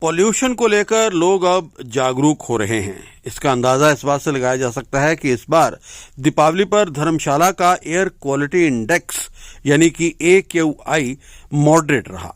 Pollution को लेकर लोग अब जागरूक हो रहे हैं। इसका अंदाजा इस बात से लगाया जा सकता है कि इस बार दीपावली पर धर्मशाला का एयर क्वालिटी इंडेक्स यानी कि AQI मॉडरेट रहा।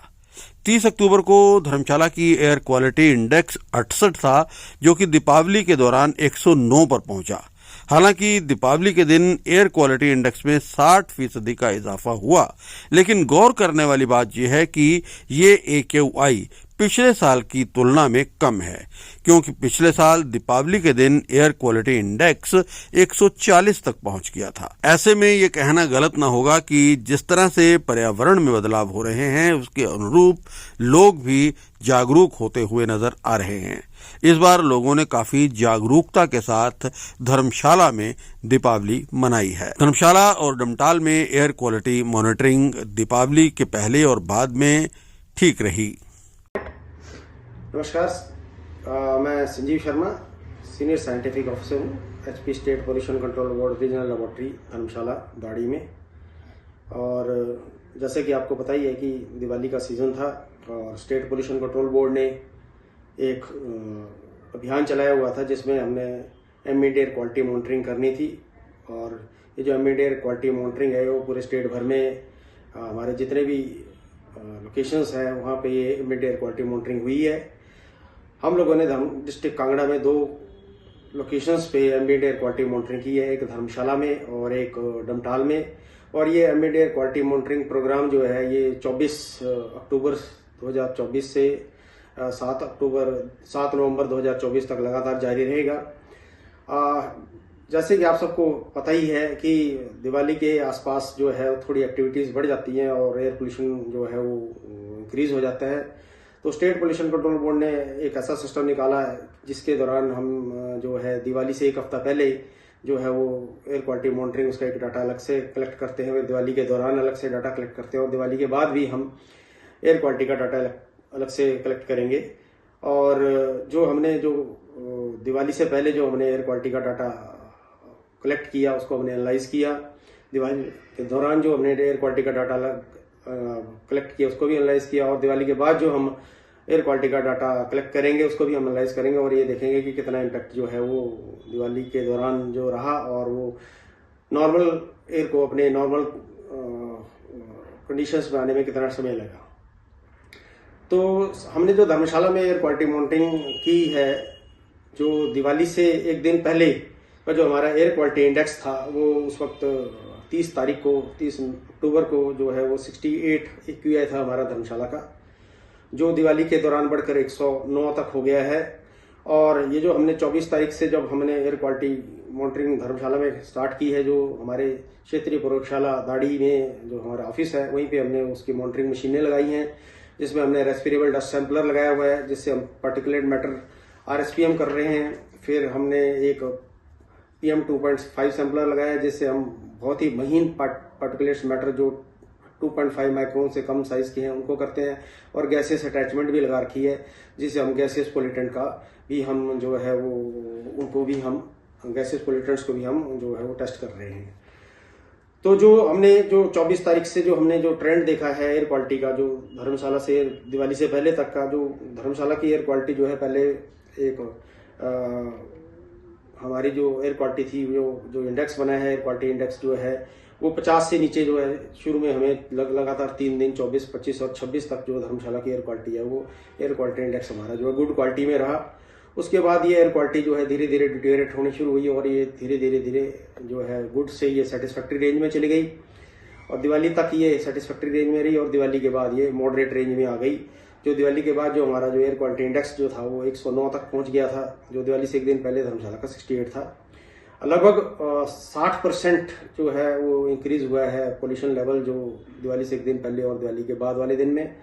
30 अक्टूबर को धर्मशाला की एयर क्वालिटी इंडेक्स 68 था, जो कि दीपावली के दौरान 109 पर पहुंचा। हालांकि दीपावली के दिन एयर क्वालिटी इंडेक्स में 60% का इजाफा हुआ, लेकिन गौर करने वाली बात यह है कि ये AQI पिछले साल की तुलना में कम है, क्योंकि पिछले साल दीपावली के दिन एयर क्वालिटी इंडेक्स 140 तक पहुंच गया था। ऐसे में ये कहना गलत ना होगा कि जिस तरह से पर्यावरण में बदलाव हो रहे हैं, उसके अनुरूप लोग भी जागरूक होते हुए नजर आ रहे हैं। इस बार लोगों ने काफी जागरूकता के साथ धर्मशाला में दीपावली मनाई है। धर्मशाला और डमटाल में एयर क्वालिटी मॉनिटरिंग दीपावली के पहले और बाद में ठीक रही। नमस्कार, मैं Sanjeev Sharma, senior scientific officer हूँ HP state pollution control board regional laboratory Dharamshala Dari में। और जैसे कि आपको पता ही है कि दिवाली का सीज़न था और स्टेट पोल्यूशन कंट्रोल बोर्ड ने एक अभियान चलाया हुआ था, जिसमें हमने एम्बिएंट एयर क्वालिटी मॉनिटरिंग करनी थी। और ये जो एम्बिएंट एयर क्वालिटी मॉनिटरिंग है, वो पूरे स्टेट भर में हमारे जितने भी लोकेशंस हैं, वहाँ पे ये एम्बिएंट एयर क्वालिटी मॉनिटरिंग हुई है। हम लोगों ने डिस्ट्रिक्ट कांगड़ा में 2 लोकेशंस पे एम्बिएंट एयर क्वालिटी मॉनिटरिंग की है, एक धर्मशाला में और एक डमटाल में। और ये ambient air quality monitoring program जो है, ये 24 अक्टूबर 2024 से 7 नवंबर 2024 तक लगातार जारी रहेगा। जैसे कि आप सबको पता ही है कि दिवाली के आसपास जो है थोड़ी एक्टिविटीज़ बढ़ जाती हैं और एयर पोल्यूशन जो है वो इंक्रीज हो जाता है। तो स्टेट पोल्यूशन कंट्रोल बोर्ड ने एक ऐसा सिस्टम निकाला है, जिसके दौरान हम जो है दिवाली से 1 हफ्ता पहले जो है वो एयर क्वालिटी मॉनिटरिंग उसका एक डाटा अलग से कलेक्ट करते हैं। दिवाली के दौरान अलग से डाटा कलेक्ट करते हैं और दिवाली के बाद भी हम एयर क्वालिटी का डाटा अलग से कलेक्ट करेंगे। और जो हमने जो दिवाली से पहले जो हमने एयर क्वालिटी का डाटा कलेक्ट किया, उसको हमने एनालाइज किया। दिवाली के दौरान जो हमने एयर क्वालिटी का डाटा कलेक्ट किया, उसको भी एनालाइज किया। और दिवाली के बाद जो हम एयर क्वालिटी का डाटा कलेक्ट करेंगे, उसको भी हम एनालाइज करेंगे और ये देखेंगे कि कितना इम्पैक्ट जो है वो दिवाली के दौरान जो रहा और वो नॉर्मल एयर को अपने नॉर्मल कंडीशंस में आने में कितना समय लगा। तो हमने जो धर्मशाला में एयर क्वालिटी मॉनिटरिंग की है, जो दिवाली से 1 दिन पहले का जो हमारा एयर क्वालिटी इंडेक्स था, वो उस वक्त 30 अक्टूबर को जो है वो 68 AQI था हमारा धर्मशाला का, जो दिवाली के दौरान बढ़कर 109 तक हो गया है। और ये जो हमने 24 तारीख से जब हमने एयर क्वालिटी मॉनिटरिंग धर्मशाला में स्टार्ट की है, जो हमारे क्षेत्रीय प्रयोगशाला दाड़ी में जो हमारा ऑफिस है, वहीं पे हमने उसकी मॉनिटरिंग मशीनें लगाई हैं, जिसमें हमने रेस्पिरेबल डस्ट सैंपलर लगाया हुआ है, जिससे हम पार्टिकुलेट मैटर RSPM कर रहे हैं। फिर हमने एक PM 2.5 सैंपलर लगाया है, जिससे हम बहुत ही महीन पार्टिकुलेट मैटर जो 2.5 माइक्रोन से कम साइज के हैं उनको करते हैं। और गैसेस अटैचमेंट भी लगा रखी है, जिससे हम गैसेस पोल्यूटेंट का भी हम जो है वो उनको भी हम गैसेस पोल्यूटेंट्स को भी हम जो है वो टेस्ट कर रहे हैं। तो जो हमने जो 24 तारीख से जो हमने जो ट्रेंड देखा है एयर क्वालिटी का, जो धर्मशाला से दिवाली से पहले तक का, जो धर्मशाला की एयर क्वालिटी जो है, पहले एक हमारी जो एयर क्वालिटी थी, जो इंडेक्स बना है एयर क्वालिटी इंडेक्स जो है वो 50 से नीचे जो है, शुरू में हमें लगातार 3 दिन 24, 25 और 26 तक जो धर्मशाला की एयर क्वालिटी है, वो एयर क्वालिटी इंडेक्स हमारा जो है गुड क्वालिटी में रहा। उसके बाद ये एयर क्वालिटी जो है धीरे धीरे डिटेरियोरेट होनी शुरू हुई और ये धीरे धीरे जो है गुड से ये सेटिस्फैक्ट्री रेंज में चली गई और दिवाली तक ये सेटिस्फैक्ट्री रेंज में रही और दिवाली के बाद ये मॉडरेट रेंज में आ गई। जो दिवाली के बाद जो हमारा जो एयर क्वालिटी इंडेक्स जो था वो 109 तक पहुंच गया था, जो दिवाली से 1 दिन पहले धर्मशाला का 68 था। लगभग 60% जो है वो इंक्रीज हुआ है पोल्यूशन लेवल, जो दिवाली से 1 दिन पहले और दिवाली के बाद वाले दिन में।